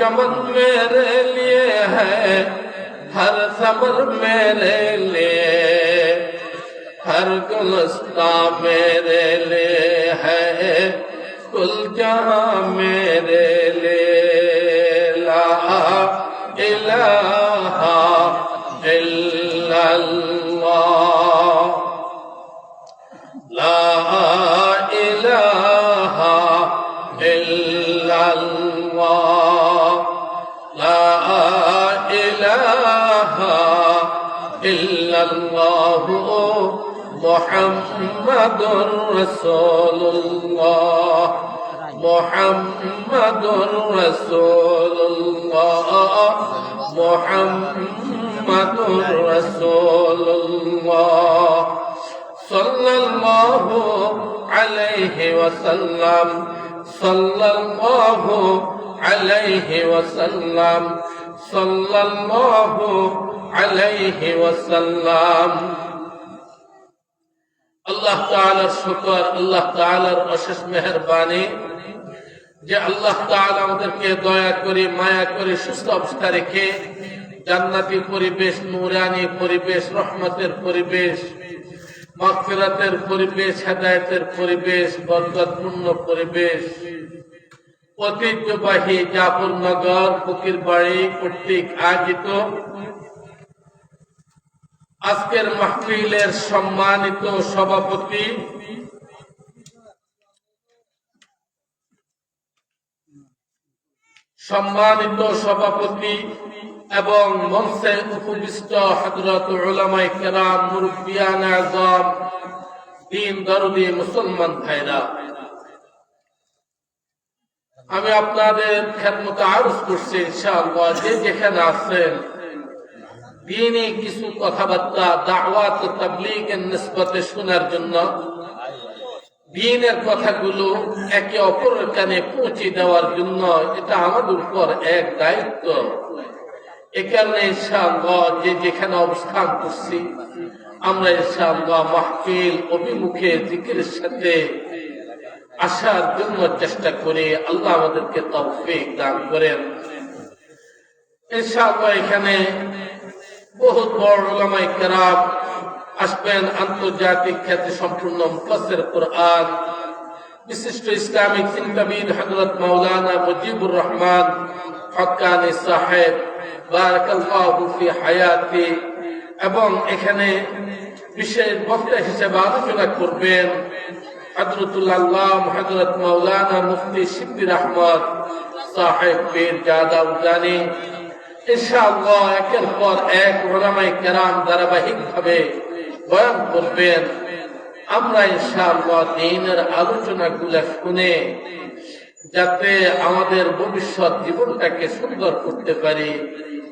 चमन मेरे लिए है, हर समर मेरे लिए, हर गुलस्तां मेरे लिए है, कुल जहां मेरे लिए। ला इलाहा इल्लल्लाह, ला इलाहा इल्लल्लाह, ला इलाहा इल्लल्लाह, मुहम्मदुर रसूलुल्लाह, मुहम्मदुर रसूलुल्लाह, मुहम्मदुर रसूलुल्लाह, सल्लल्लाहु अलैहि वसल्लम, सल्लल्लाहु अलैहि वसल्लम, सल्लल्लाहु अलैहि वसल्लम। আল্লাহ তাআলার শুকর, আল্লাহ তাআলার অশেষ মেহেরবানি যে আল্লাহ তাআলা আমাদেরকে দয়া করে মায়া করে সুস্থ অবস্থা রেখে জান্নাতি পরিবেশ, নূরানি পরিবেশ, রহমতের পরিবেশ, মাগফিরাতের পরিবেশ, হেদায়েতের পরিবেশ, বরকতপূর্ণ পরিবেশ, ঐতিহ্যবাহী জাফরনগর ফকির বাড়ি কর্তৃক আয়োজিত আজকের মাহফিলের সম্মানিত সভাপতি এবং মঞ্চে উপবিষ্ট হযরত উলামায়ে কেরাম, মুরব্বিয়ানে আযম, দ্বীন দরদি মুসলমান ভাইরা, আমি আপনাদের খেদমতে আরজ করছি ইনশাআল্লাহ যে যেখানে আছেন দ্বীনি কিছু কথাবার্তা দাওয়াত ও তাবলীগের নিসবতে শোনার জন্য, দ্বীনের কথাগুলো একে অপরের কানে পৌঁছে দেওয়ার জন্য এটা আমাদের উপর এক দায়িত্ব। এ কারণে ইনশাআল্লাহ যে যেখানে অবস্থান করছি আমরা ইনশাআল্লাহ মাহফিল অভিমুখে জিকিরের সাথে আসার জন্য চেষ্টা করি। আল্লাহ আমাদেরকে তৌফিক দান করেন। ইনশাআল্লাহ এখানে বহুত বড় উলামায়ে কেরাম আসবেন, আন্তর্জাতিক খ্যাতি সম্পূর্ণ মুফাসসির কুরআন, বিশিষ্ট ইসলামিক চিন্তাবিদ হযরত মাওলানা মুজিবুর রহমান হক্কানি সাহেব বারাকাল্লাহু ফি হায়াতি, এবং এখানে বিশেষ বক্তা হিসেবে আলোচনা করবেন হযরতুল আল্লাহ হযরত মাওলানা মুফতি শিববির আহমদ সাহেব পীর জাদাউদ্দানি। ইনশাআল্লাহ একের পর এক উলামায়ে কেরাম ধারাবাহিকভাবে বয়ান করবেন। আমরা ইনশাআল্লাহ দ্বীনের আলোচনাগুলো শুনে যাতে আমাদের ভবিষ্যৎ জীবনটাকে সুন্দর করতে পারি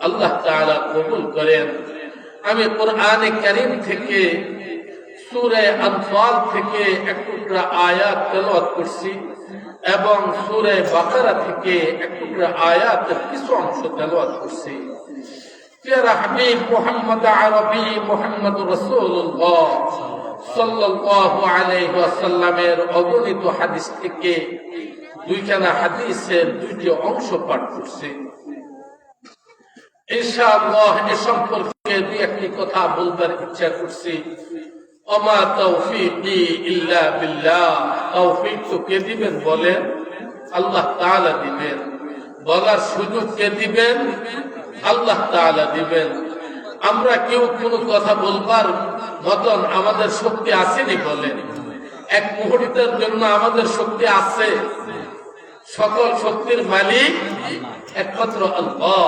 আল্লাহ তাআলা কবুল করেন। আমি কোরআনে কারীম থেকে সূরা আনফাল থেকে এক টুকরা আয়াত তেলাওয়াত করছি এবং সূরা বাকারা থেকে এক টুকরা আয়াতের কিছু অংশ তেলাওয়াত করছি। প্রিয় হাবিব মুহাম্মদ আরবি মুহাম্মদুর রাসূলুল্লাহ সাল্লাল্লাহু আলাইহি ওয়াসাল্লামের অগণিত হাদিস থেকে দুইখানা হাদিসের দুইটি অংশ পাঠ করছি। ইনশাআল্লাহ এ সম্পর্কে দুই একটি কথা বলবার ইচ্ছা করছি। ওমা তাওফীকি ইল্লা বিল্লাহ, তৌফিক তো কে দিবেন বলেন? আল্লাহ তাআলা দিবেন। বলার সুযোগ কে দিবেন? আল্লাহ তাআলা দিবেন। আমরা কেউ কোনো কথা বলবার মতন আমাদের শক্তি আসেনি বলেন? এক মুহূর্তের জন্য আমাদের শক্তি আছে? সকল শক্তির মালিক একমাত্র আল্লাহ।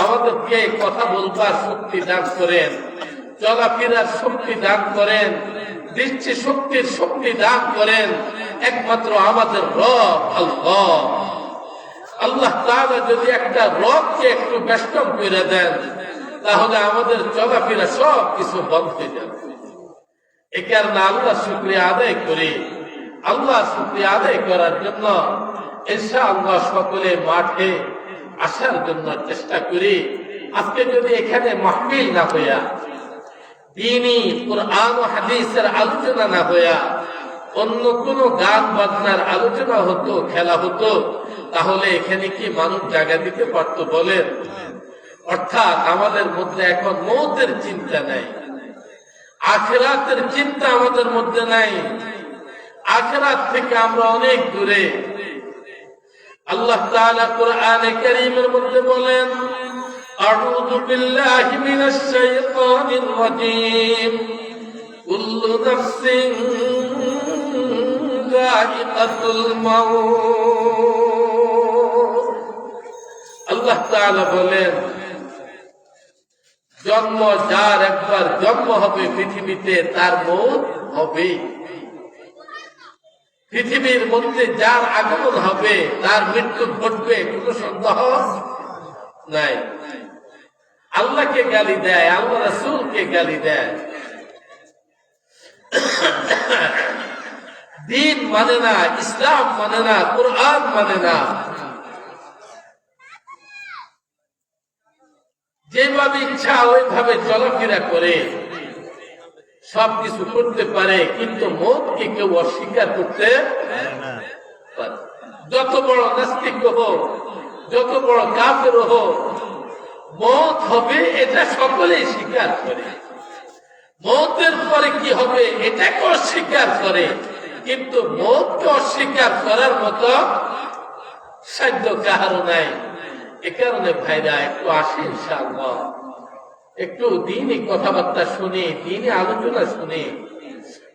আমাদেরকে কথা বলবার শক্তি দান করেন, চলাফেরার শক্তি দান করেন, দৃষ্টি শক্তির শক্তি দান করেন একমাত্র আমাদের রব আল্লাহ। আল্লাহ তাআলা যদি একটা রবকে একটু বেষ্টন করে দেন তাহলে আমাদের চলাফেরা সব কিছু বন্ধ হয়ে যাবে। এ কারণে আল্লাহ শুকরিয়া আদায় করি। আল্লাহ শুকরিয়া আদায় করার জন্য ইনশাআল্লাহ সকলে মাঠে আসার জন্য চেষ্টা করি। আজকে যদি এখানে মাহফিল না হইয়া, দ্বীনি কুরআন ও হাদিসের আলোচনা না হইয়া অন্য কোন গান বাজনার আলোচনা হতো, খেলা হতো, তাহলে এখানে কি মানুষ জায়গা দিতে পারতো বলেন? অর্থাৎ আমাদের মধ্যে এখন মৌতের চিন্তা নাই, আখিরাতের চিন্তা আমাদের মধ্যে নাই, আখিরাত থেকে আমরা অনেক দূরে। আল্লাহ তাআলা কোরআনে কারীমের মধ্যে বলেন, আউযু বিল্লাহি মিনাশ শাইতানির রাজীম, কুল্লু নাফসিন যায়িকাতুল মাউত। আল্লাহ তাআলা বলেন, জন্ম যার একবার জন্ম হবে পৃথিবীতে তার মৌত হবে। পৃথিবীর মধ্যে যার আগমন হবে তার মৃত্যু ঘটবে, কোনো সন্দেহ নাই। আল্লাহকে গালি দেয়, আল্লাহ রাসূলকে গালি দেয়, দ্বীন মানে না, ইসলাম মানে না, কোরআন মানে না। যেভাবে ইচ্ছা ওইভাবে চলাফেরা করে, সবকিছু করতে পারে, কিন্তু মৌতকে কেউ অস্বীকার করতে পারে। যত বড় নাস্তিক হোক, যত বড় কাফের হোক, মৌত হবে এটা সকলেই স্বীকার করে। মৌতের পরে কি হবে এটাকে অস্বীকার করে, কিন্তু মৌতকে অস্বীকার করার মতো সাধ্য কাহারও নাই। এ কারণে ভাইরা একটু আসে ইনশাআল্লাহ, একটু দ্বীনি কথাবার্তা শুনে, দ্বীনি আলোচনা শুনে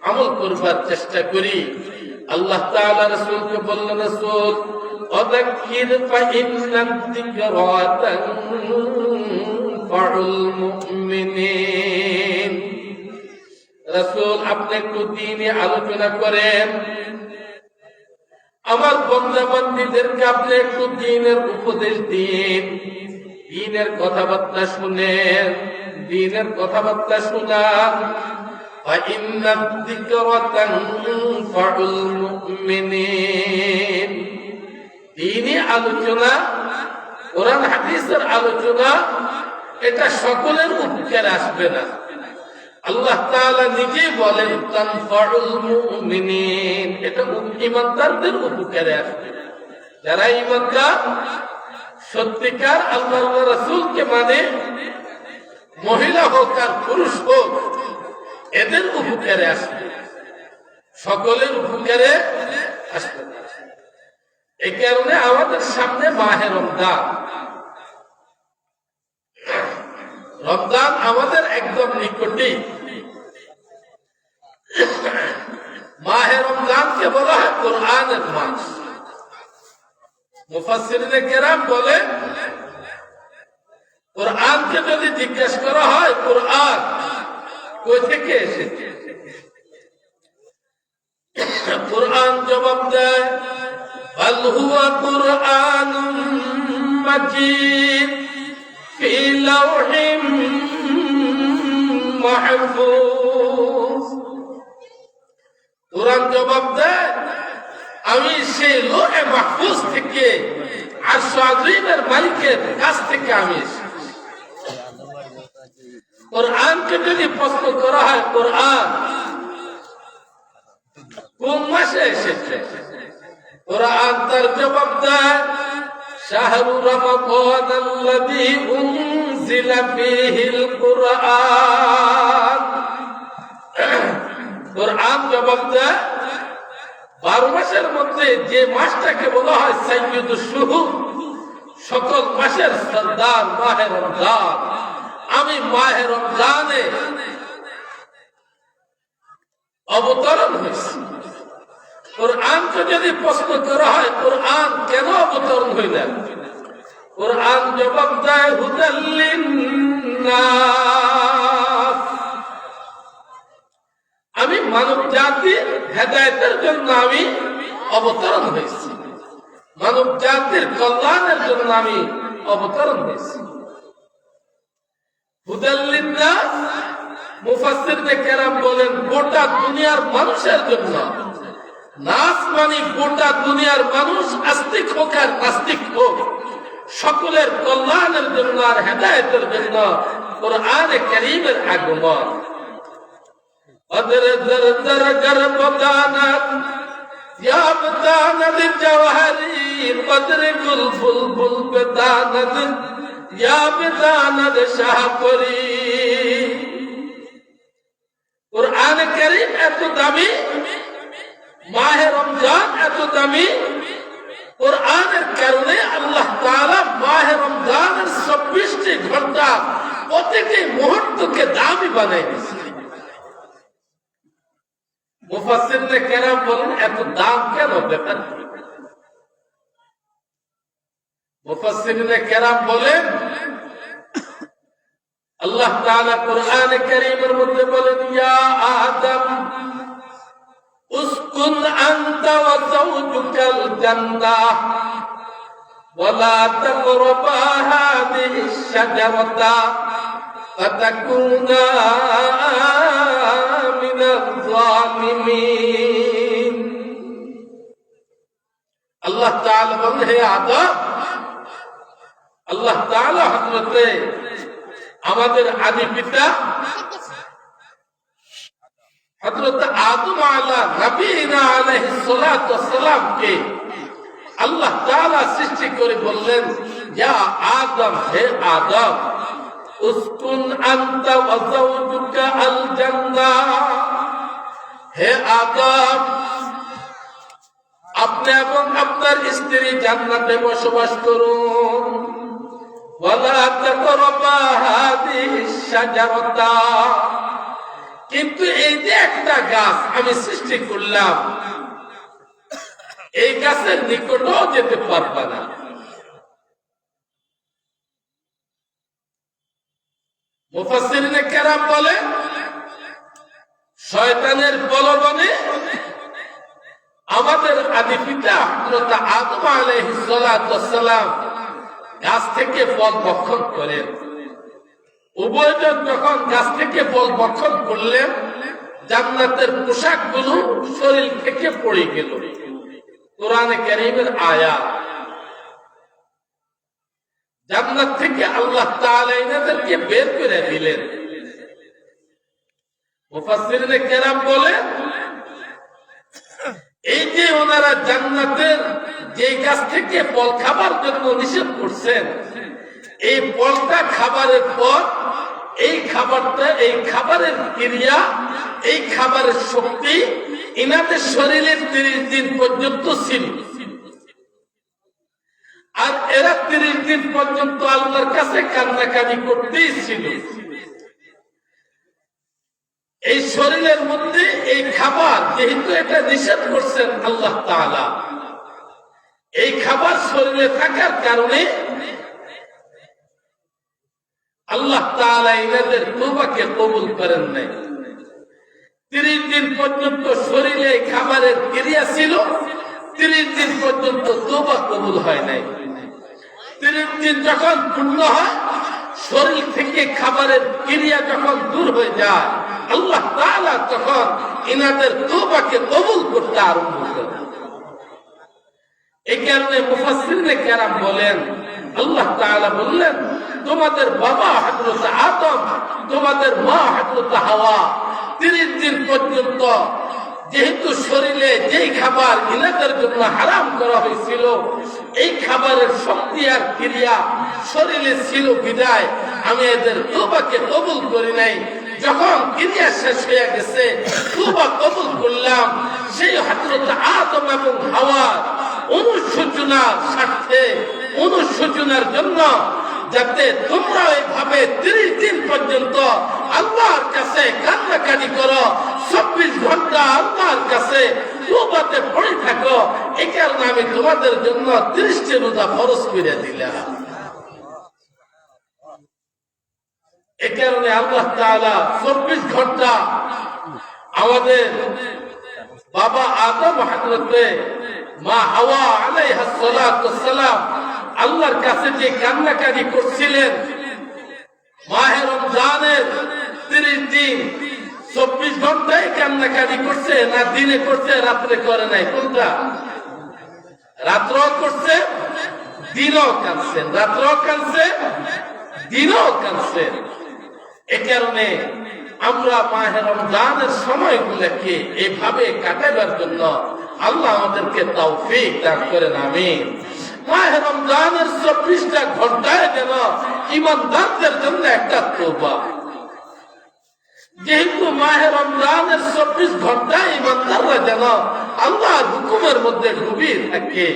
আমল করবার চেষ্টা করি। আল্লাহ তাআলা রাসূলকে বললেন, রাসূল ওয়াযাক্কির ফাইন্নাদ যিকরা তানফাউল মুমিনিন। রাসূল আপনি একটু দ্বীনি আলোচনা করেন, আমার বান্দা বান্দীদেরকে আপনি একটু দ্বীনের উপদেশ দিন, দ্বীনের কথাবার্তা শুনেন, দ্বীনের কথাবার্তা শোনান। ফাইন্নাদ যিকরা তানফাউল মুমিনিন। দ্বীনি আলোচনা, কোরআন হাদিসের আলোচনা, এটা সকলের উপকারে আসবে না। আল্লাহ তাআলা নিজেই বলেন তানফাউল মুমিনিন, এটা ঈমানদারদের উপকারে আসবে। যারা ঈমানদার, সত্যিকার আল্লাহ রাসূলকে মানে, মহিলা হোক আর পুরুষ হোক, এদের উপকারে আসবে, সকলের উপকারে আসবে। এই কারণে আমাদের সামনে মাহে রমজান, রমজান আমাদের একদম নিকটে। মাহে রমজানকে বলা হয় কোরআনের মাস। মুফাসসিরিনে কেরাম বলে, কোরআনকে যদি জিজ্ঞেস করা হয় কোরআন কই থেকে এসেছে, কোরআন জবাব দেয়, বাল হুয়া কুরআনুম মাজিদ ফি লাওহিম মাহফুজ। কোরআন জবাব দেয়, আমি সেই লোহে মাহফুজ থেকে, আরশ আযীমের মালিকের কাছ থেকে আমি এসেছি। কোরআনকে যদি প্রশ্ন করা হয় কোরআন কোন মাসে এসেছে, কোরআন তার জবাব দেয়, শাহরু রমাদানাল্লাযী উনজিলা ফীহিল কুরআন। কোরআন জবাব দেয়, 12 মাসের মধ্যে যে মাসটাকে বলা হয় সাইয়্যিদুশ শুহুর, সকল মাসের সরদার মাহে রমজান, আমি মাহে রমজানে অবতরণ হয়েছি। কোরআনকে যদি প্রশ্ন করা হয় কোরআন কেন অবতরণ হইলেন, কোরআন জবাব দেয়, হুদাল লিন্নাস, আমি মানব জাতির হেদায়েতের জন্য আমি অবতরণ হয়েছি, মানব জাতির কল্যাণের জন্য আমি অবতরণ হয়েছি। হুদাল লিন্নাস, মুফাসসিরনে কেরাম বলেন গোটা দুনিয়ার মানুষের জন্য। নাস মানে গোটা দুনিয়ার মানুষ, আস্তিক হোক আর নাস্তিক হোক, সকলের কল্যাণের জন্য আর হেদায়েতের জন্য কোরআনে কারীমের আগমন। অদর দর দর গর বদানত या बदानद जवाहरी बद्र गुल बुलबुल बदानद या बदानद शाहपुरी। कुरान करीम এত দামি, মাহে রমজান এত দামি, কুরআনের কারণে আল্লাহ তাআলা মাহে রমজানের 24টি ঘন্টা প্রতিটি মুহূর্তকে দামি বানাই দিয়েছে। মুফাসসিরনে কেরাম বলেন এত দাম কেন দেন? মুফাসসিরনে কেরাম বলেন আল্লাহ তাআলা কুরআনে কারীমের মধ্যে বলেন ইয়া আদম উসকুন আনতা ওয়া যাওজুকাল জান্নাহ ওয়া লা তাকরাবা হাযিহিশ শাজারাতা ফাতাকুনা মিনাল যালিমিন। আল্লাহ তাআলা বলেন হে আদম, আল্লাহ তাআলা হযরতে আমাদের আদি পিতা হযরত আদম আলাইহিস সালাতু ওয়াস সালামকে আল্লাহ তাআলা সৃষ্টি করে বললেন ইয়া আদম, হে আদম উসকুন আনতা ওয়া যাওজুকা আল জান্নাহ, হে আদম আপনি এবং আপনার স্ত্রী জান্নাতে বসবাস করুন। ওয়ালা তাকরাবা হাযিহিশ শাজারাতা, কিন্তু এই যে একটা গাছ আমি সৃষ্টি করলাম, এই গাছের নিকটও যেতে পারবা না। মুফাসসিরিনে কেরাম বলে শয়তানের প্রলোভনে আমাদের আদি পিতা হযরত আদম আলাইহিস সালাতু ওয়াস সালাম গাছ থেকে ফল ভক্ষণ করেন। উভয়জন যখন গাছ থেকে ফল ভক্ষণ করলেন, জান্নাতের পোশাকগুলো শরীর থেকে পড়ে গেল। কোরআনে কারীমের আয়াত। জান্নাত থেকে আল্লাহ তাআলা এনাদেরকে বের করে দিলেন। মুফাসসিরিনে কেরাম বলেন এই যে ওনারা জান্নাতের যে গাছ থেকে ফল খাবার জন্য নিষেধ করছেন, এই ফলটা খাবারের পর এই খাবারটা, এই খাবারের ক্রিয়া, এই খাবারের শক্তি ইনাদের শরীরে 30 দিন পর্যন্ত ছিল। আর এরা 30 দিন পর্যন্ত আল্লাহর কাছে কান্নাকাটি করতেই ছিল। এই শরীরের মধ্যে এই খাবার যেহেতু এটা নিষেধ করছেন আল্লাহ তাআলা, এই খাবার শরীরে থাকার কারণে আল্লাহ তাআলা এনাদের তওবাকে কবুল করেন নাই। 30 দিন পর্যন্ত শরীরে খাবারের ক্রিয়া ছিল, 30 দিন পর্যন্ত তওবা কবুল হয় নাই। 30 দিন যখন পূর্ণ হয়, শরীর থেকে খাবারের ক্রিয়া যখন দূর হয়ে যায়, আল্লাহ তাআলা তখন ইনাদের তওবাকে কবুল করতে আরম্ভ করেন। এই কারণে মুফাসসিরিনে কেরাম বলেন আল্লাহ তাআলা বললেন তোমাদের বাবা হযরত আদম, তোমাদের মা হযরত হাওয়া 30 দিন পর্যন্ত যেহেতু শরীরে যেই খাবার ইনাদের জন্য হারাম করা হয়েছিল, এই খাবারের শক্তি আর ক্রিয়া শরীরে ছিল বিদায় আমি এদের তওবাকে কবুল করি নাই। যখন ক্রিয়া শেষ হয়ে গেছে, তওবা কবুল করলাম। সেই হযরত আদম এবং হাওয়া অনুশোচনার স্বার্থে, অনুশোচনার জন্য, যাতে তোমরা এইভাবে 30 দিন পর্যন্ত আল্লাহর কাছে কান্নাকাটি করো, 24 ঘন্টা আল্লাহর কাছে তওবাতে পড়ে থাকো, এই কারণে আমি তোমাদের জন্য 30টি রোজা ফরজ করে দিলাম। এই কারণে আল্লাহ তাআলা 24 ঘন্টা আমাদের বাবা আদম হযরতে মা হাওয়া আলাইহিস সালাতু ওয়াস সালাম আল্লাহর কাছে যে কান্নাকাটি করছিলেন, মাহে রমজানের 30 দিন 24 ঘন্টায় কান্নাকাটি করছে, না দিনে করছে, রাত্রে করে নাই? কোনটা? রাত্রেও করছে, দিনও কাঁদছেন, রাত্রেও কাঁদছেন, দিনও কাঁদছেন। এ কারণে আমরা মাহে রমজানের সময়গুলোকে এভাবে কাটাবার জন্য আল্লাহ আমাদেরকে তৌফিক দান করেন, আমিন। মাহে রমজানের 24টা ঘন্টায় যেন ঈমানদারদের জন্য একটা তওবা। যেহেতু মাহে রমজানের 24 ঘন্টায় ঈমানদাররা যেন আল্লাহর হুকুমের মধ্যে ডুবে থাকে,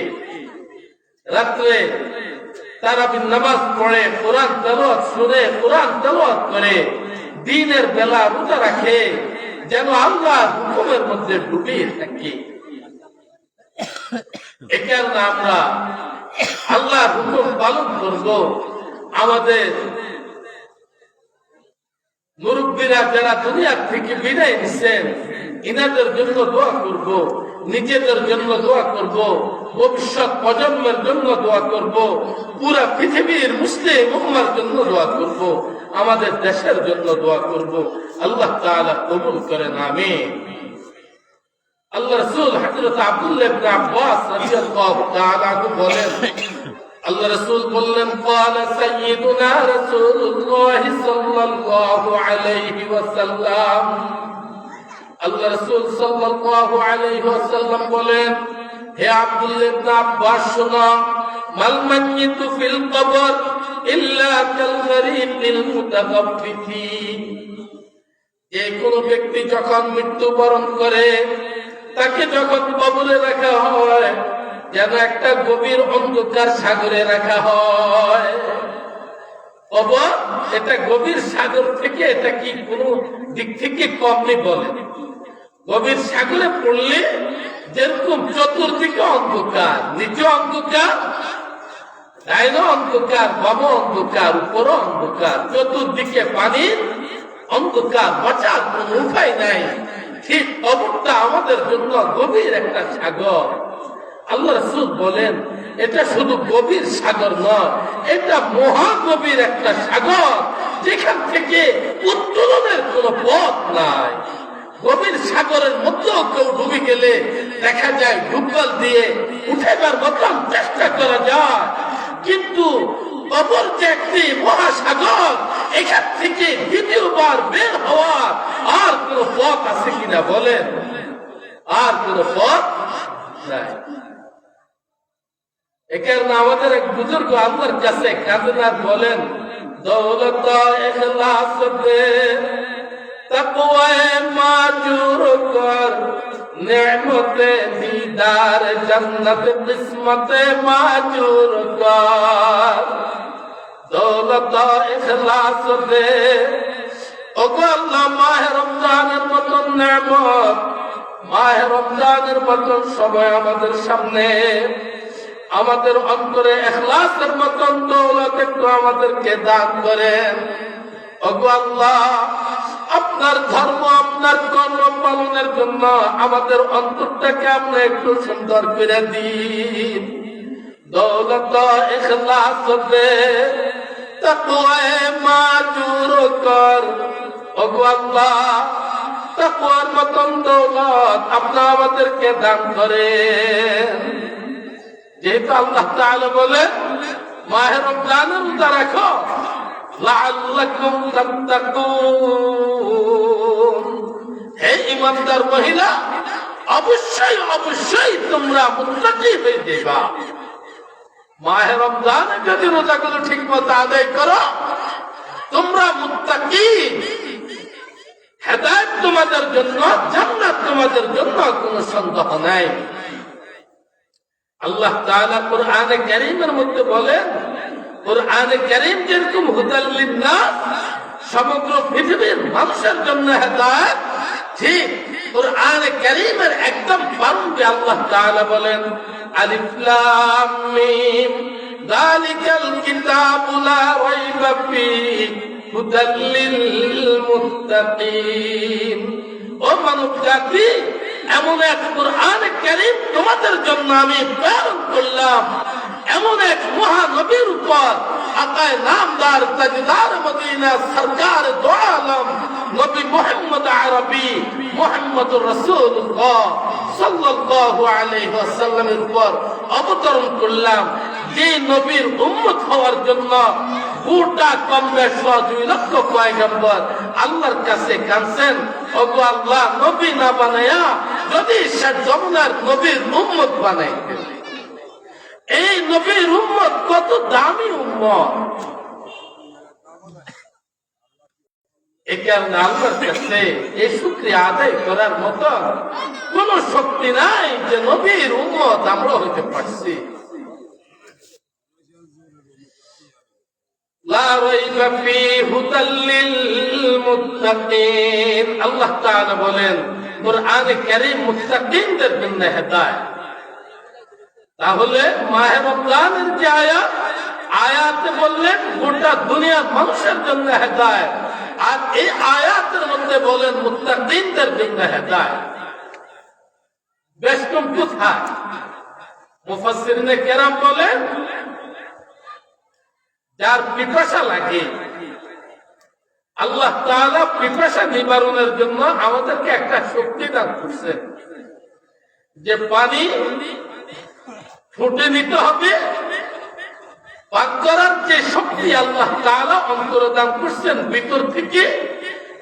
রাত্রে তারাবির নামাজ পড়ে, কোরআন তেলাওয়াত শুনে, কোরআন তেলাওয়াত করে, দিনের বেলা রোজা রাখে, যেন আল্লাহর হুকুমের মধ্যে ডুবে থাকে। এ কারণে আমরা আল্লাহর হুকুম পালন করব। আমাদের মুরব্বীরা যারা দুনিয়ার থেকে বিদায় নিচ্ছেন, ইনাদের জন্য দোয়া করব, নিজেদের জন্য দোয়া করব, ভবিষ্যৎ প্রজন্মের জন্য দোয়া করব, পুরা পৃথিবীর মুসলিম উম্মার জন্য দোয়া করব, আমাদের দেশের জন্য দোয়া করব। আল্লাহ তাআলা কবুল করেন, আমিন। আল্লাহ রাসূল হযরত আব্দুল্লাহ ইবনে আব্বাস রাদিয়াল্লাহু তাআলা আনহু বলেন, আল্লাহ রাসূল বললেন, ক্বালা সাইয়্যিদুনা রাসূলুল্লাহ সাল্লাল্লাহু আলাইহি ওয়াসাল্লাম, আল্লাহ রাসূল সাল্লাল্লাহু আলাইহি ওয়াসাল্লাম বলেন, হে আব্দুল্লাহ ইবনে আব্বাস শোনো, মাল মাইয়িতু ফিল কবর ইল্লা কাল গরীবিল মুতাগাফফিফি। যে কোনো ব্যক্তি যখন মৃত্যুবরণ করে, তাকে যখন কবরে রাখা হয়, যেন একটা গভীর অন্ধকার সাগরে রাখা হয়। কবর এটা গভীর সাগর থেকে, এটা কি কোনো দিক থেকে কম নেই বলে। গভীর সাগরে পড়লে যেরকম চতুর্দিকে অন্ধকার, নিচে অন্ধকার, ডাইনে অন্ধকার, বামে অন্ধকার, উপরে অন্ধকার, চতুর্দিকে পানির অন্ধকার, বাঁচার কোন উপায় নাই। ঠিক কবরটা আমাদের জন্য গভীর একটা সাগর। আল্লাহ রাসূল বলেন, এটা শুধু গভীর সাগর নয়, এটা মহাগভীর একটা সাগর, যেখান থেকে উত্তোলনের কোনো পথ নাই। গভীর সাগরের মধ্যেও কেউ ডুবে গেলে দেখা যায় ডুবল দিয়ে উঠেবার মতন চেষ্টা করা যায়, কিন্তু কবর যে একটি মহাসাগর, এখান থেকে দ্বিতীয়বার বের হওয়ার আর কোন পথ আছে কিনা বলেন? আর কোন পথ নাই। এ কারণে আমাদের এক বুজুর্গ আল্লাহর কাছে কাঁদেন আর বলেন, দৌলত ইখলাস দে, তাকওয়ায়ে মাজুর কর, নেমতে দিদার জান্নাত কিসমতে মাজুর কর। দৌলত ইখলাস দে, ওগো আল্লাহ, মাহে রমজানের মতন নেমত, মাহে রমজানের মতন সময় আমাদের সামনে, আমাদের অন্তরে ইখলাসের মতন দৌলত একটু আমাদেরকে দান করেন। ওগো আল্লাহ, আপনার ধর্ম, আপনার কর্ম পালনের জন্য আমাদের অন্তরটাকে আপনি একটু সুন্দর করে দিন। দৌলত ইখলাস দে, তাকওয়ায়ে মাজুর কর। ওগো আল্লাহ, তাকওয়ার মতন দৌলত আপনি আমাদেরকে দান করেন। যেহেতু আল্লাহ তাআলা বলেন, মাহে রমজানের রোজা রাখো, লাআল্লাকুম তাত্তাকুন। হে ঈমানদার মহিলা, অবশ্যই অবশ্যই তোমরা মুত্তাকি হয়ে যাবা। মাহে রমজানে যদি রোজাগুলো ঠিক মতো আদায় করো, তোমরা মুত্তাকি, হেদায়েত তোমাদের জন্য, জান্নাত তোমাদের জন্য কোনো সন্দেহ নাই। আল্লাহ তাআলা কোরআনে কারীমের মধ্যে বলেন, কোরআনে কারীম যেরকম হুদাল লিন্নাস, সমগ্র পৃথিবীর মানুষের জন্য হেদায়েত, ঠিক কোরআনে কারীমের একদম প্রারম্ভে আল্লাহ তাআলা বলেন, আলিফ লাম মিম যালিকাল কিতাবু লা রাইবা ফীহি হুদাল লিল মুত্তাকিন। ও মানব জাতি, এমন এক কোরআনে কারীম তোমাদের জন্য আমি প্রেরণ করলাম, এমন এক মহানবীর উপর, আকায়ে নামদার তাজদার মদিনা সরকার দো আলম নবী মুহাম্মদ আরবি মুহাম্মদুর রাসূলুল্লাহ সাল্লাল্লাহু আলাইহি ওয়াসাল্লামের উপর অবতরণ করলাম, যে নবীর উম্মত হওয়ার জন্য গোটা কমবেশ 2 লক্ষ পয়গম্বর আল্লাহর কাছে কাঁদছেন, ওগো আল্লাহ, নবী না বানায়া যদি সে যমুনার নবীর উম্মত বানাইতে, এই নবীর উম্মত কত দামি উম্মত। এই কারণে আল্লাহর কাছে এই শুকরিয়া আদায় করার মতো কোন শক্তি নাই যে নবীর উম্মত আমরা হইতে পারছি। লা রাইবা ফী হুদাল লিল মুত্তাকিন। আল্লাহ তাআলা বলেন কোরআনে কারীম মুত্তাকিনদের জন্য হেদায়েত। তাহলে মাহে রমজানের যে আয়াতে বললেন গোটা দুনিয়ার মানুষের জন্য হেদায়েত, আর এই আয়াতের মধ্যে বলেন মুত্তাকিনদের জন্য হেদায়েত। বেশকম কোথায়? মুফাসসিরিনে কেরাম বলেন যার পিপাসা লাগে, আল্লাহ তাআলা পিপাসা নিবারণের জন্য আমাদেরকে একটা শক্তি দান করছেন যে পানি ফুটে নিতে হবে। পান করার যে শক্তি আল্লাহ তাআলা অন্তরে দান করছেন ভিতর থেকে,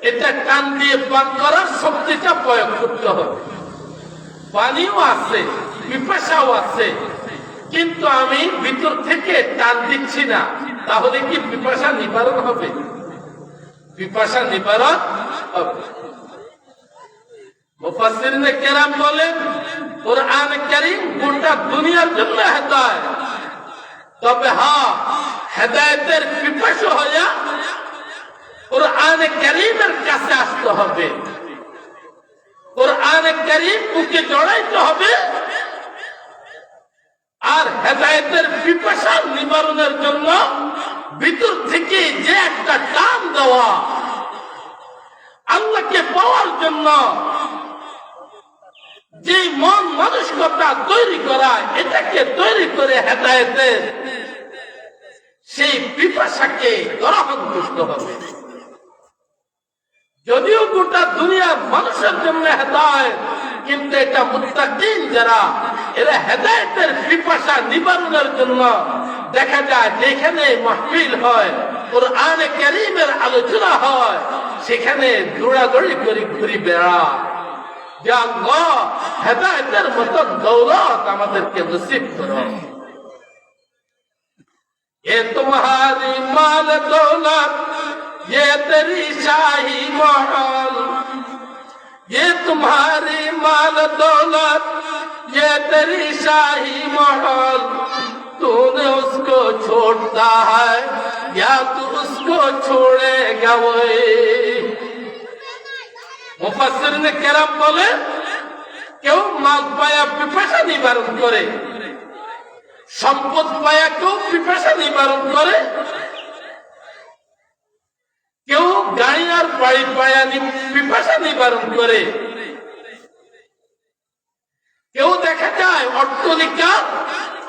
এটা কান দিয়ে পান করার শক্তিটা প্রয়োগ করতে হবে। পানিও আছে, পিপাসাও আছে, কিন্তু আমি ভিতর থেকে টান দিচ্ছি না, তাহলে কি পিপাসা নিবারণ হবে? পিপাসা নিবারণ হবে। মুফাসসিরিনে কেরাম বলেন কোরআন কারীম গোটা দুনিয়ার জন্য হেদায়েত, তবে হ্যাঁ হেদায়েতের পিপাসু হইয়া কোরআন কারীমের কাছে আসতে হবে, কোরআন কারীম বুকে জড়াইতে হবে। আর হেদায়েতের পিপাসা নিবারণের জন্য ভিতর থেকে যে একটা টান দেওয়া, আল্লাহকে পাওয়ার জন্য যে মন মানসিকতা তৈরি করা, এটাকে তৈরি করে হেদায়েতের সেই পিপাসাকে গ্রহণ করতে হবে। যদিও গোটা দুনিয়ার মানুষের জন্য হেদায়েত, কিন্তু এটা মুত্তাকিন যারা, এরা হেদায়েতের পিপাসা নিবারণের জন্য দেখা যায় যেখানে মাহফিল হয়, কোরআনে কারীমের আলোচনা হয়, সেখানে দৌড়াদৌড়ি করে ঘুরি বেড়ায়। যে আল্লাহ হেদায়েতের মতো দৌলত আমাদেরকে নসিব করো। ये तुम्हारी माल दौलत, ये तेरी शाही महल, ये तुम्हारी माल दौलत, ये तेरी शाही महल, तूने उसको छोड़ता है या तू उसको छोड़ेगा वही। মুফাসসিরিনে কেরাম বলে কেউ মাল পায়া পিপাসা নিবারণ করে, সম্পদ পায়া কেউ পিপাসা নিবারণ করে, কেউ গাড়ি আর বাড়ি পায়া পিপাসা নিবারণ করে, কেউ দেখা যায় অট্টালিকা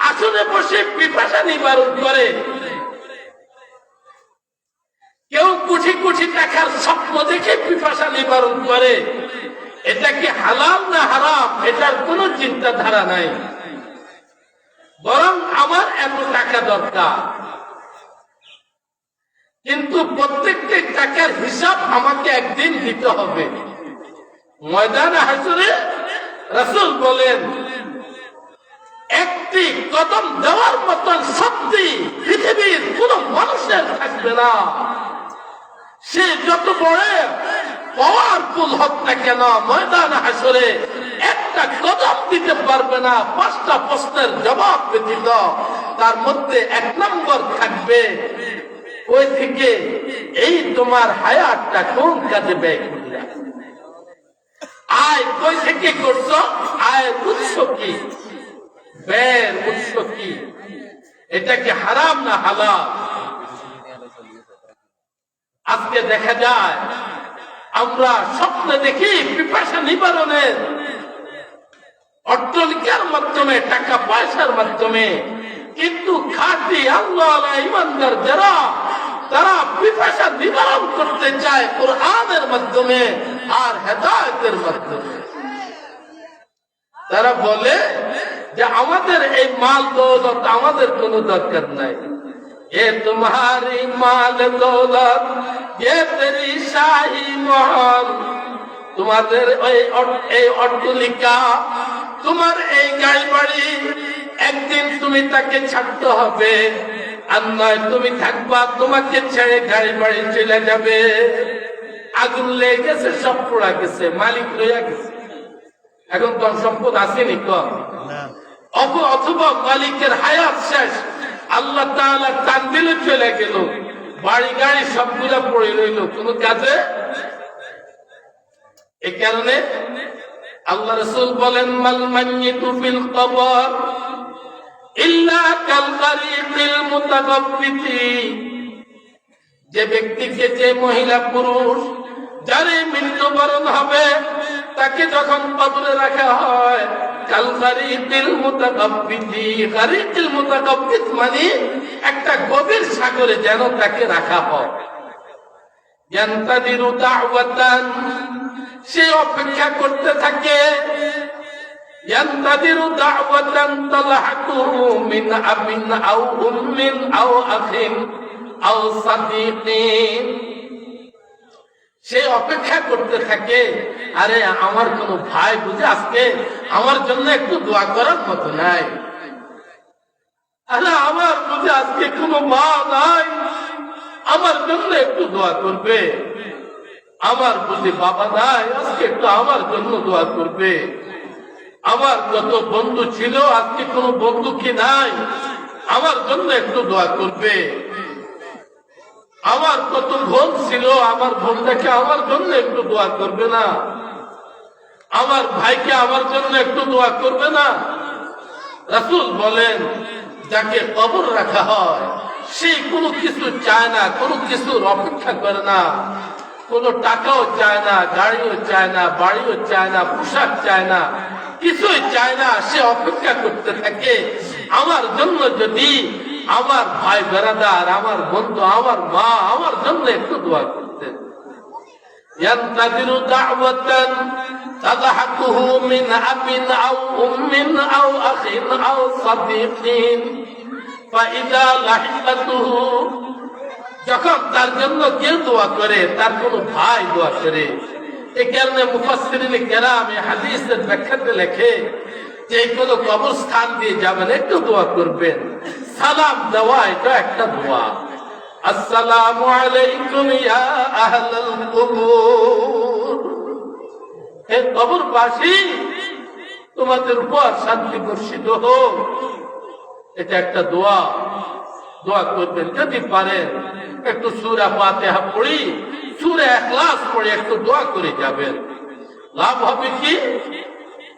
আসনে বসে পিপাসা নিবারণ করে, কেউ কোটি কোটি টাকার স্বপ্ন দেখে পিপাসা নিবারণ করে। এটা কি হালাল না হারাম, এটার কোন চিন্তাধারা নাই, বরং আমার এত টাকা দরকার, কিন্তু প্রত্যেকটি টাকার হিসাব আমাকে একদিন দিতে হবে। ময়দানে হাসরে রাসূল বলেন একটি কদম দেওয়ার মতন শক্তি পৃথিবীর কোন মানুষের থাকবে না। সে যত বড় পাওয়ারফুল হোক না কেন, ময়দানে হাসরে একটা কদম দিতে পারবে না। 5টা প্রশ্নের জবাব ব্যতীত তার মধ্যে 1 নম্বর থাকবে, ওই থেকে এই তোমার হায়াতটা কোন কাজে ব্যয় করলে, আয় কই থেকে করছো, আয়ের উৎস কি, ব্যয়ের উৎস কি, এটা কি হারাম না হালাল। আজকে দেখা যায় আমরা স্বপ্নে দেখি পিপাসা নিবারণের অট্টালিকার মাধ্যমে, টাকা পয়সার মাধ্যমে, কিন্তু খাঁটি আল্লাহওয়ালা ঈমানদার যারা, তারা পিপাসা নিবারণ করতে চায় কোরআনের মাধ্যমে আর হেদায়েতের মাধ্যমে। তারা বলে যে আমাদের এই মাল দৌলত আমাদের কোনো দরকার নাই, ये तुम्हारी माल दौलत, ये तेरी शाही महल, তোমাদের এই অট্টালিকা, তোমার এই গাড়ি বাড়ি, একদিন তুমি তাকে ছাড়তে হবে, আর নয় তুমি থাকবা, তোমাকে ছেড়ে গাড়ি বাড়ি চলে যাবে। আগুন লেগে গেছে, সব পোড়া গেছে, মালিক রইয়া গেছে, এখন তোর সম্পদ আসেনি কম, অথবা মালিকের হায়াত শেষ, আল্লাহ তাআলা টান দিলে চলে গেল, বাড়ি গাড়ি সবগুলা পড়ে রইল কোন কাজে। এই কারণে আল্লাহ রাসূল বলেন, মাল মাইয়িতু ফিল কবর ইল্লা কাল গারিকিল মুতাগাব্বিতি, যে ব্যক্তিকে, যে মহিলা পুরুষ যার মৃত্যুবরণ হবে, তাকে যখন কবরে রাখা হয়, কাল গারিকিল মুতাগাব্বিতি, গারিকিল মুতাগাব্বিত মানে একটা গভীর সাগরে যেন তাকে রাখা হয়। ইয়ান্তাদিরু দাওয়াতান, সে অপেক্ষা করতে থাকে, ইয়ান্তাদিরু দাওয়াতান তালহাকুহু মিন আবিন আও উম্মিন আও আখিন আও সাদিকিন, সে অপেক্ষা করতে থাকে, আরে আমার কোন ভাই বুঝে আজকে আমার জন্য একটু দোয়া করার মতো নাই, আরে আমার বুঝে আজকে কোন মা নাই, আমার জন্য একটু দোয়া করবে, আমার বুঝি বাবা নাই, আজকে একটু আমার জন্য দোয়া করবে, আমার যত বন্ধু ছিল আজকে কোনো বন্ধু কি নাই, আমার জন্য একটু দোয়া করবে, আমার কত বোন ছিল, আমার বোনটাকে আমার জন্য একটু দোয়া করবে না, আমার ভাইকে আমার জন্য একটু দোয়া করবে না। রাসূল বলেন, যাকে কবর রাখা হয় সে কোনো কিছু চায় না, কোনো কিছুর অপেক্ষা করে না, কোনো টাকাও চায় না, গাড়িও চায় না, বাড়িও চায় না, পোশাক চায় না, কিছুই চায় না, সে অপেক্ষা করতে থাকে, আমার জন্য যদি আমার ভাই বেরাদার, আমার বন্ধু, আমার মা আমার জন্য একটু দোয়া করতেন। ইয়ান্তাদিরু দাওয়াতান তাদহাকুহু মিন আবিন আও উম্মিন আও আখিন আও সাদিকিন ফাইদা লাহিকাতুহু, যখন তার জন্য কেউ দোয়া করে, তার কোন ভাই দোয়া করে। এই কারণে মুফাসসিরিনে কেরাম এই হাদিসের ব্যাখ্যাতে লেখে যে কোন কবরস্থান দিয়ে যাবেন একটু দোয়া করবেন, সালাম দেওয়া এটা একটা দোয়া। আসসালামু আলাইকুম ইয়া আহলাল কুবুর, হে কবরবাসী তোমাদের উপর শান্তি বর্ষিত হোক, এটা একটা দোয়া, দোয়া করবেন। যদি পারেন একটু সূরা ফাতিহা পড়ি, সূরা ইখলাস পড়ে একটু দোয়া করে যাবেন, লাভ হবে কি?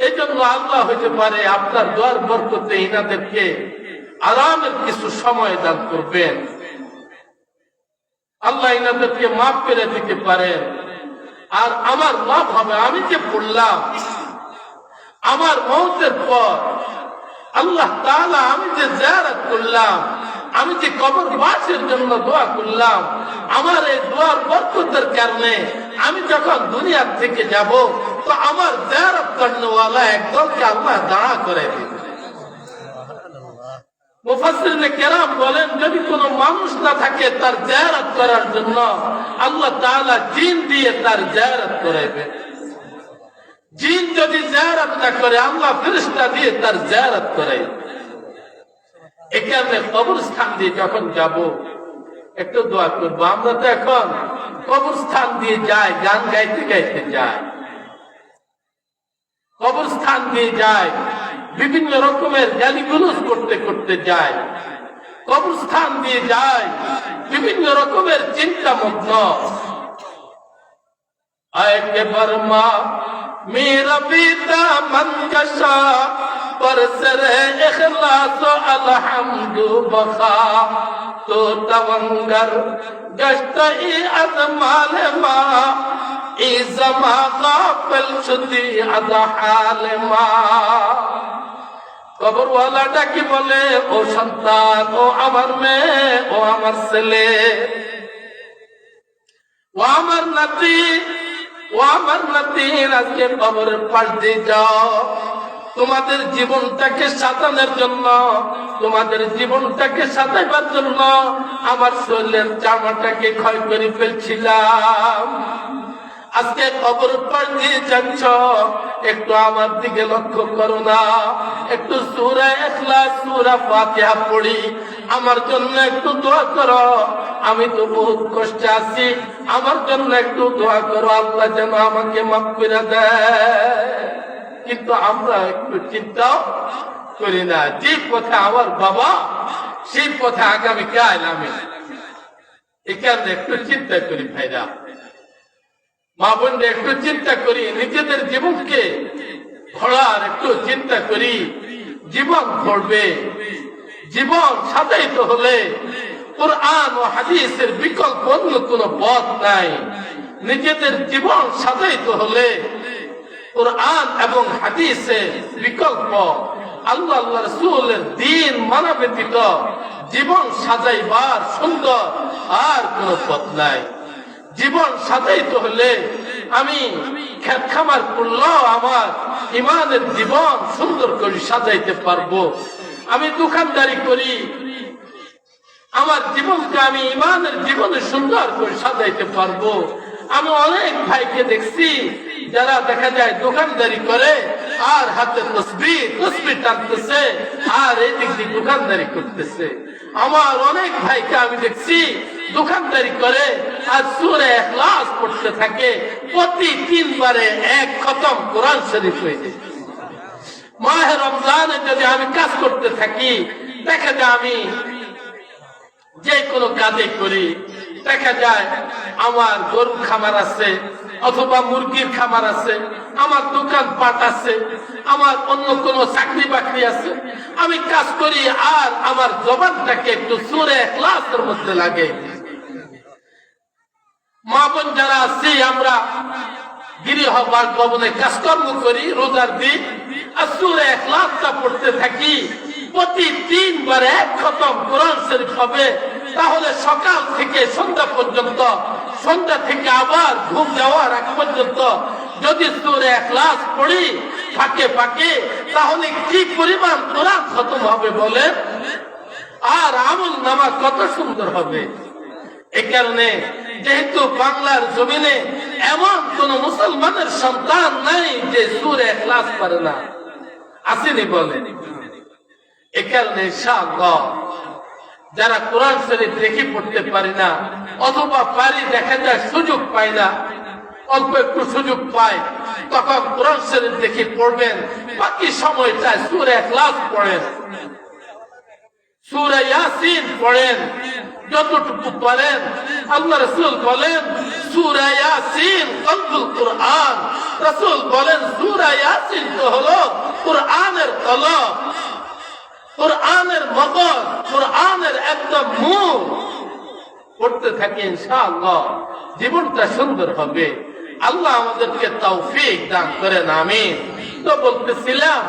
এই জন্য আল্লাহ হইতে পারে আপনার দোয়ার বরকতে ইনাদেরকে আরামের কিছু সময় দান করবেন, আল্লাহ ইনাদেরকে মাফ করে দিতে পারেন। আর আমার লাভ হবে, আমি যে পড়লাম আমার মওতের পর আল্লাহ তাআলা, আমি যে জিয়ারত করলাম, আমি যে কবরবাসীর জন্য দোয়া করলাম, আমার এই দোয়ার বরকতের কারণে আমি যখন দুনিয়া থেকে যাব, তো আমার জিয়ারত করনেওয়ালা একদলকে আল্লাহ দাঁড়া করে দিবে। মুফাসসিরিনে কেরাম বলেন, যদি কোনো মানুষ না থাকে তার জিয়ারত করার জন্য, আল্লাহ তাআলা জিন দিয়ে তার জিয়ারত করাইবে। জিন যদি জিয়ারত না করে, আল্লাহ ফেরেশতা দিয়ে তার জিয়ারত করাইবে। এই কারণে কবরস্থান দিয়ে যখন যাব একটু দোয়া করবো। আমরা তো এখন কবরস্থান দিয়ে যাই, গান গাইতে গাইতে যাই, কবরস্থান দিয়ে যাই, বিভিন্ন রকমের গালিগুলোজ করতে করতে যাই, কবরস্থান দিয়ে যাই বিভিন্ন রকমের চিন্তামগ্ন। आए के बर्मा मेरा बीता मन कशा पर सरे इखलास अलहम्दु बखा तो तवंगर गश्त ई अजमाल मा ई जमा गाफिल शुदी अदहाल मा। কবরওয়ালা ডাকি বলে, ও সন্তান, ও আমার মেয়ে, ও আমার ছেলে, ও আমার নাতি, ও আমার নাতি, আজকে কবরের পাশ দিয়ে যাও। তোমাদের জীবনটাকে সাজানোর জন্য, তোমাদের জীবনটাকে সাজাইবার জন্য আমার শরীরের জামাটাকে ক্ষয় করে ফেলছিলাম। আজকে কবর পার দিয়ে যাচ্ছ, একটু আমার দিকে লক্ষ্য করো না। একটু সূরা ইখলাস সূরা ফাতিহা পড়ি, আমার জন্য একটু দোয়া করো। আমি তো বহুত কষ্টে আছি, আমার জন্য একটু দোয়া করো, আল্লাহ যেন আমাকে মাফ করে দেয়। কিন্তু আমরা একটু চিন্তা করি না। যে পথে আমার বাবা, সেই পথে আগামীকাল আমি। এখানে একটু চিন্তা করি ভাইরা, মা বোনরা একটু চিন্তা করি, নিজেদের জীবনকে গড়ার একটু চিন্তা করি। জীবন গড়বে, জীবন সাজাইত হলে কুরআন ও হাদিসের বিকল্প অন্য কোন পথ নাই। নিজেদের জীবন সাজাইত হলে কুরআন এবং হাদিসের বিকল্প আল্লাহ আল্লাহ রাসূলের দ্বীন মানা ব্যতীত জীবন সাজাইবার সুন্দর আর কোন পথ নাই। জীবন সাজাইতে হলে আমি খেত খামার করলেও আমার ইমানের জীবন সুন্দর করে সাজাইতে পারবো। আমি দোকানদারি করি, আমার জীবনকে আমি ইমানের জীবনে সুন্দর করে সাজাইতে পারবো। আমি অনেক ভাইকে দেখছি যারা দেখা যায় দোকানদারি করে আর হাতে তসবিহ টানতেছে আর এই দিক দিয়ে দোকানদারি করতেছে। আমার অনেক ভাইকে আমি দেখছি দোকানদারি করে আর সূরা ইখলাস পড়তে থাকে, প্রতি 3 বারে 1 খতম কোরআন শরীফ হয়ে যায়। মাহে রমজানে যদি আমি কাজ করতে থাকি, দেখা যায় আমি যে কোনো কাজে করি, দেখা যায় আমার গরুর খামার আছে অথবা মুরগির খামার আছে, আমার দোকান পাট আছে, আমার অন্য কোনো চাকরি বাকরি আছে, আমি কাজ করি আর আমার জবানটাকে একটু সূরা ইখলাসের মধ্যে লাগে। মা বোন যারা আছি আমরা গৃহ ভবনে কাজকর্ম করি, রোজার দিন আর সূরা ইখলাসটা পড়তে থাকি, প্রতি 3 বারে 1 খতম কোরআন শরীফ হবে। তাহলে সকাল থেকে সন্ধ্যা পর্যন্ত, সন্ধ্যা থেকে আবার ঘুম যাওয়ার আগ পর্যন্ত যদি সূরা ইখলাস পড়ি ফাঁকে ফাঁকে, তাহলে কি পরিমাণ কোরআন খতম হবে বলেন, আর আমল নামা কত সুন্দর হবে। এই কারণে যেহেতু বাংলার জমিনে এমন কোন মুসলমানের সন্তান নাই যে সূরা ইখলাস পারে না, আসেনি বলেন। এই কারণে ইনশাআল্লাহ যারা কোরআন শরীফ দেখে পড়তে পারি না অথবা পারি, দেখা যায় সুযোগ পাই না, অল্প একটু সুযোগ পায়, তখন কোরআন শরীফ দেখে পড়বেন। বাকি সময়টা সূরা ইখলাস পড়েন, সূরা ইয়াসিন পড়েন, যতটুকু পারেন। আল্লাহ রাসূল বলেন সূরা ইয়াসিন কলবুল কুরআন, রাসূল বলেন সূরা ইয়াসিন তো হলো কুরআনের কলব, কুরআনের মগজ, কুরআনের একদম মূল। পড়তে থাকি ইনশাআল্লাহ জীবনটা সুন্দর হবে। আল্লাহ আমাদেরকে তৌফিক দান করেন, আমিন। তো বলতেছিলাম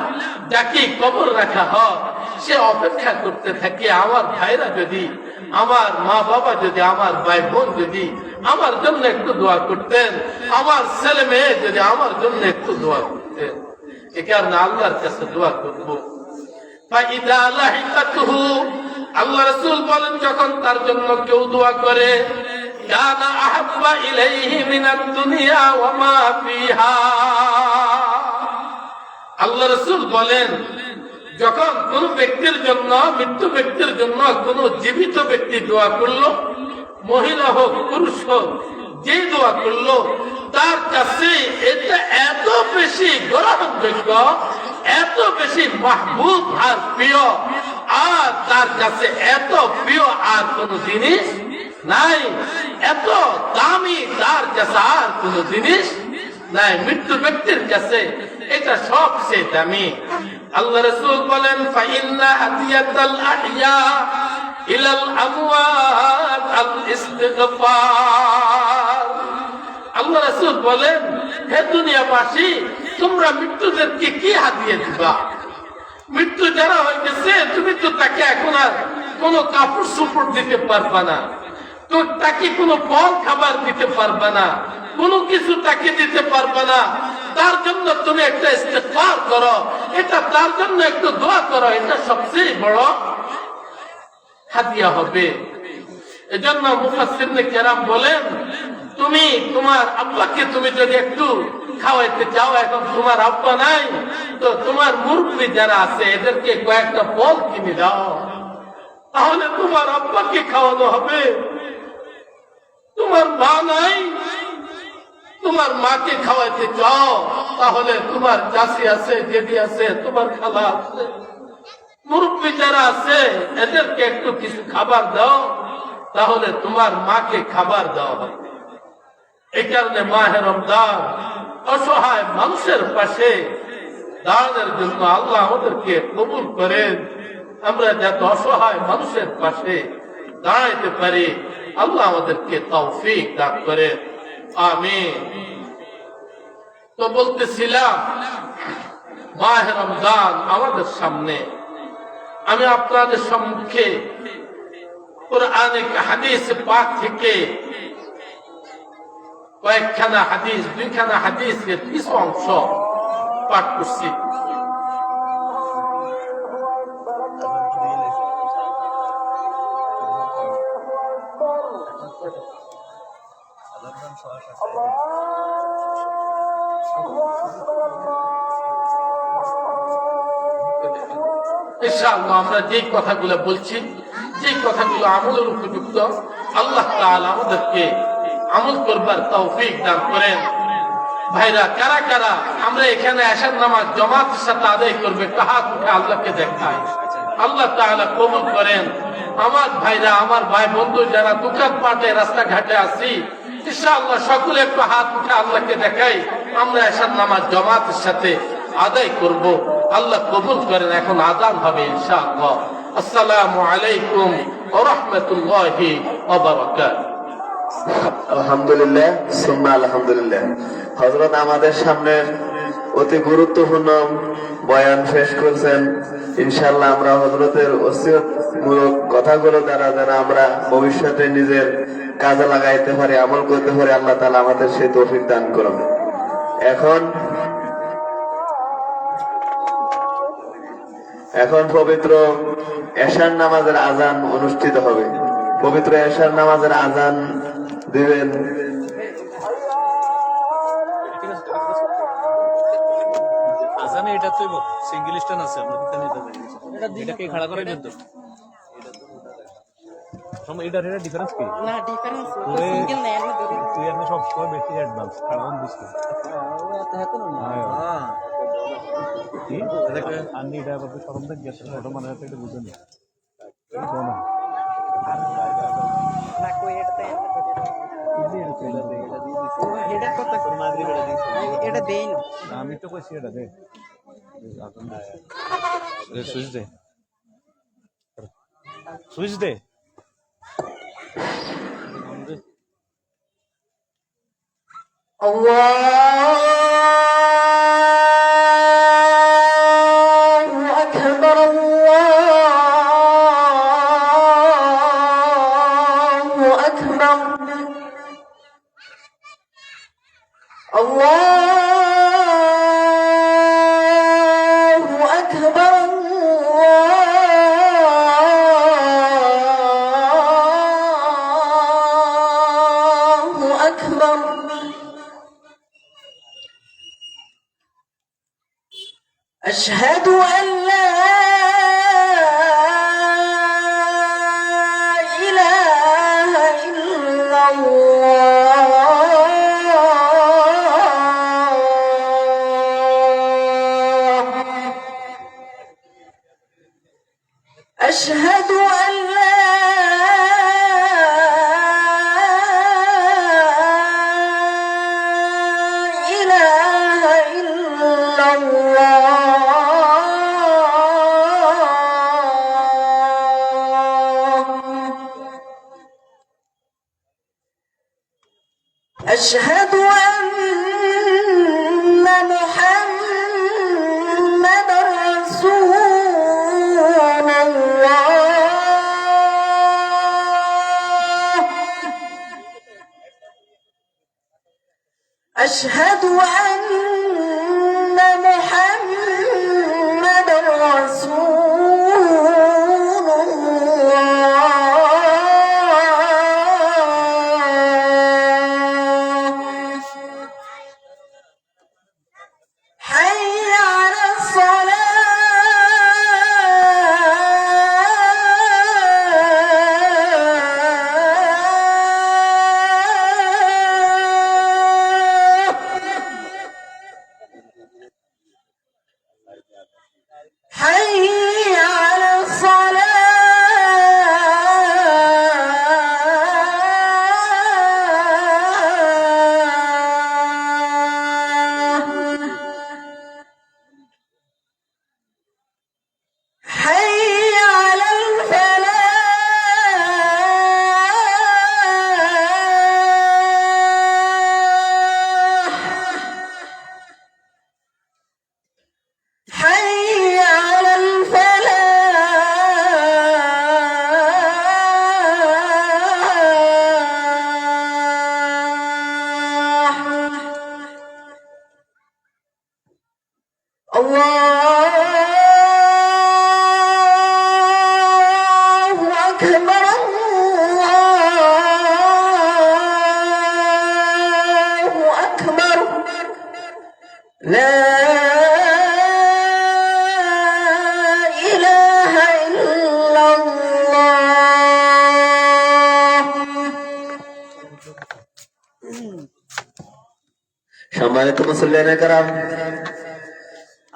যাকে কবর রাখা হয় সে অপেক্ষা করতে থাকে আমার ভাইরা যদি, আমার মা বাবা যদি, আমার ভাই বোন যদি আমার জন্য একটু দোয়া করতেন, আমার ছেলে মেয়ে যদি আমার জন্য একটু দোয়া করতেন। এ কারণে আল্লাহর কাছে দোয়া করবো। আল্লাহ রাসূল বলেন যখন তার জন্য কেউ দোয়া করে, কানা আহাব্বা ইলাইহি মিনাদ দুনিয়া ওয়া মা ফিহা। আল্লাহ রাসূল বলেন যখন কোন ব্যক্তির জন্য, মৃত্যু ব্যক্তির জন্য কোন জীবিত ব্যক্তি দোয়া করলো, মহিলা হোক পুরুষ হোক, যে দোয়া করলো তার কাছে এটা এত বেশি গ্রহণযোগ্য, এত বেশি মাহবুব আর প্রিয়, আর তার কাছে এত প্রিয় আর কোন জিনিস নাই, এত দামি তার কাছে আর কোন জিনিস নাই। মৃত্যু ব্যক্তির কাছে এটা সবচেয়ে দামি। আল্লাহ রাসূল বলেন ফাইন্না হাদিয়াতাল আহইয়া ইলাল আমওয়াত আল ইস্তিগফার। আল্লাহ রাসূল বলেন হে দুনিয়াবাসী, তোমরা মৃত্যুদেরকে কি হাদিয়া দিবা? মৃত্যু যারা হয়ে গেছে তুমি তো তাকে এখন আর কোন কাপড় সুপড় দিতে পারবা না, তো তাকে কোনো ফল খাবার দিতে পারবা না, কোনো কিছু তাকে দিতে পারবা না। তার জন্য তুমি একটা ইস্তেগফার করো, এটা তার জন্য একটু দোয়া করো, এটা সবচেয়ে বড় হাদিয়া হবে। এজন্য মুফাসসিরিনে কেরাম বলেন তুমি তোমার আব্বাকে তুমি যদি একটু খাওয়াইতে চাও, এখন তোমার আব্বা নাই, তো তোমার মুরব্বী যারা আছে এদেরকে কয়েকটা ফল কিনে দাও, তাহলে তোমার আব্বাকে খাওয়ানো হবে। তোমার মা নাই, তোমার মাকে খাওয়াইতে চাও, তাহলে তোমার চাষি আছে, দিদি আছে, তোমার খালা আছে, মুরব্বী যারা আছে এদেরকে একটু কিছু খাবার দাও, তাহলে তোমার মাকে খাবার দেওয়া হবে। এই কারণে মাহে রমজান অসহায় মানুষের পাশে দাঁড়ানোর জন্য আল্লাহ আমাদেরকে কবুল করেন। আমরা যাতে অসহায় মানুষের পাশে দাঁড়াইতে পারি, আল্লাহ আমাদেরকে তৌফিক দান করেন। আমিন। তো বলতেছিলাম মাহে রমজান আমাদের সামনে, আমি আপনাদের সম্মুখে কুরআনে হাদিস পাক থেকে কয়েকখানা হাদিস, দুইখানা হাদিসের কিছু অংশ পাঠ করছি। ইনশাআল্লাহ আমরা যে কথাগুলো বলছি, যে কথাগুলো আমলের উপযুক্ত, আল্লাহ তাআলা আমাদেরকে আমল করবার তৌফিক দান করেন। ভাইরা, কারা কারা আমরা এখানে আসার নামাজ জামাতের সাথে আদায় করবে, হাত উঠে আল্লাহকে দেখায়, আল্লাহ তাআলা কবুল করেন। আমার ভাইরা, আমার ভাই বন্ধু যারা দোকান পাটে রাস্তাঘাটে আছি, ইনশাআল্লাহ সকলে একটু হাত উঠে আল্লাহকে দেখাই, আমরা আসার নামাজ জামাতের সাথে আদায় করব। আল্লাহ কবুল করেন। এখন আযান হবে ইনশাআল্লাহ। আসসালামু আলাইকুম ওয়া রাহমাতুল্লাহি ওয়া বারাকাতুহু। আলহামদুলিল্লাহ, সুন্নাহ আলহামদুলিল্লাহ। হযরত আমাদের সামনে অতি গুরুত্বপূর্ণ বয়ান পেশ করছেন। ইনশাআল্লাহ আমরা হযরতের ওসিয়তমূলক কথাগুলো দ্বারা যেন আমরা ভবিষ্যতে নিজের কাজে লাগাইতে পারি, আমল করতে পারি, আল্লাহ তাআলা আমাদের সেই তৌফিক দান করুন। এখন পবিত্র এশার নামাজের আজান অনুষ্ঠিত হবে। পবিত্র এশার নামাজের আজান দিবেন আজানে এটা তো সিঙ্গেল স্ট্যান্ড আছে, আমরা দিতে নিতে পারি, এটাকে খাড়া করে নিতে সময় এটা রেট ডিফারেন্স কি না? ডিফারেন্স সিঙ্গেল না, এর ধরে তুই এর সব সময় বেশি অ্যাডভান্স খাড়ান দিস না, ও এত হেতো না। হ্যাঁ কি দেখে আনি এটা বাবু শরম দেখ গেছে, ছোট মানে এটা বুঝে না কোন না কই এটা এটা কত করে মাদ্রি করে দিছ, এটা দেই না আমি তো কইছি এটা দে সুইচ দে, সুইচ দে। আল্লাহু আকবার, আল্লাহু আকবার, আল্লাহু আকবার, আল্লাহু আকবার। أشهد أن لا إله إلا الله، أشهد أن لا إله إلا الله، أشهد أن محمدا رسول الله، أشهد أن محمدا رسول الله، আল্লাহু আকবার আল্লাহু আকবার লা ইলাহা ইল্লাল্লাহ। সম্মানিত মুসল্লিয়ানে কেরাম,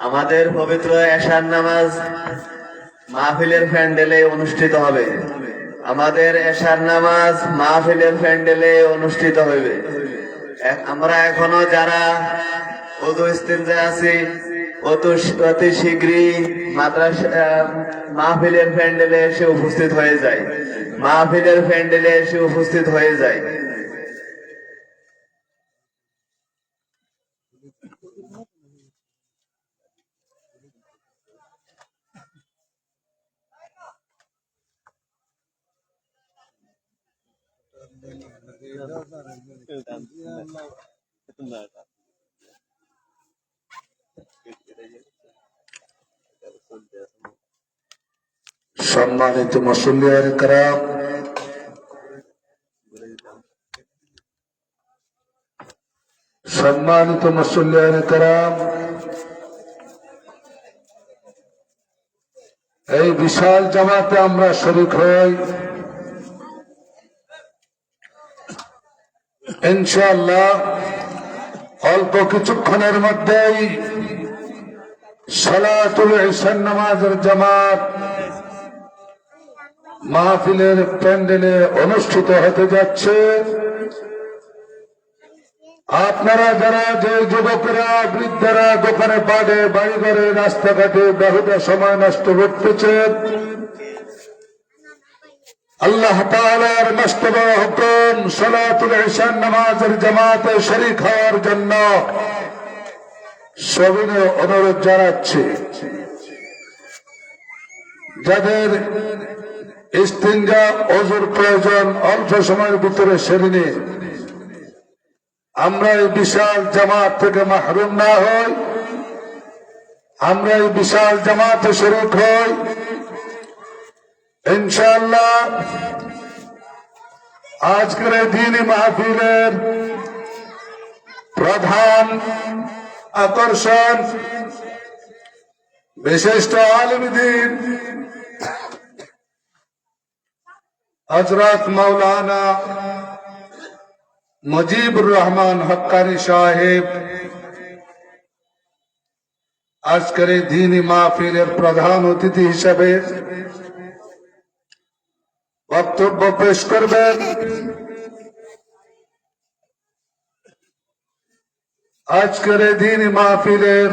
আমাদের পবিত্র এশার নামাজ মাহফিলের প্যান্ডেলে অনুষ্ঠিত হবে। আমাদের এশার নামাজ মাহফিলের প্যান্ডেলে অনুষ্ঠিত হবে। আমরা এখনো যারা ওযু ইস্তিনজা আছি অতি শীঘ্রই মাদ্রাসা মাহফিলের প্যান্ডেলে এসে উপস্থিত হয়ে যায়। মাহফিলের প্যান্ডেলে এসে উপস্থিত হয়ে যায়। সম্মানিত মুসল্লিয়ানে কেরাম, সম্মানিত মুসল্লিয়ানে কেরাম, এই বিশাল জামাতে আমরা শরীক হই। ইনশাআল্লাহ অল্প কিছুক্ষণের মধ্যেই সালাতুল ইশার নামাজের জামাত মাহফিলের প্যান্ডেলে অনুষ্ঠিত হতে যাচ্ছে। আপনারা যারা যে যুবকেরা বৃদ্ধেরা দোকানে পাড়ে বাড়ি ঘরে রাস্তাঘাটে বেহুদা সময় নষ্ট করতেছেন, আল্লাহ তাআলার মস্তবা হুকুম সালাতুল ইশার নামাজের জামাতে শরীক হওয়ার জন্য সবিনয় অনুরোধ জানাচ্ছি। যাদের ইস্তিনজা ওযুর প্রয়োজন অল্প সময়ের ভিতরে সেরে নিন। আমরা এই বিশাল জামাত থেকে মাহরুম না হই, আমরা এই বিশাল জামাতে শরীক হই। ইনশাআল্লাহ আজকের এই দ্বীনি মাহফিলের প্রধান আকর্ষণ বিশিষ্ট আলিম দ্বীন হযরত মাওলানা মুজিবুর রহমান হক্কানি সাহেব আজকের এই দ্বীনি মাহফিলের প্রধান অতিথি হিসেবে বক্তব্য পেশ করবেন। আজকের এই দ্বীনি মাহফিলের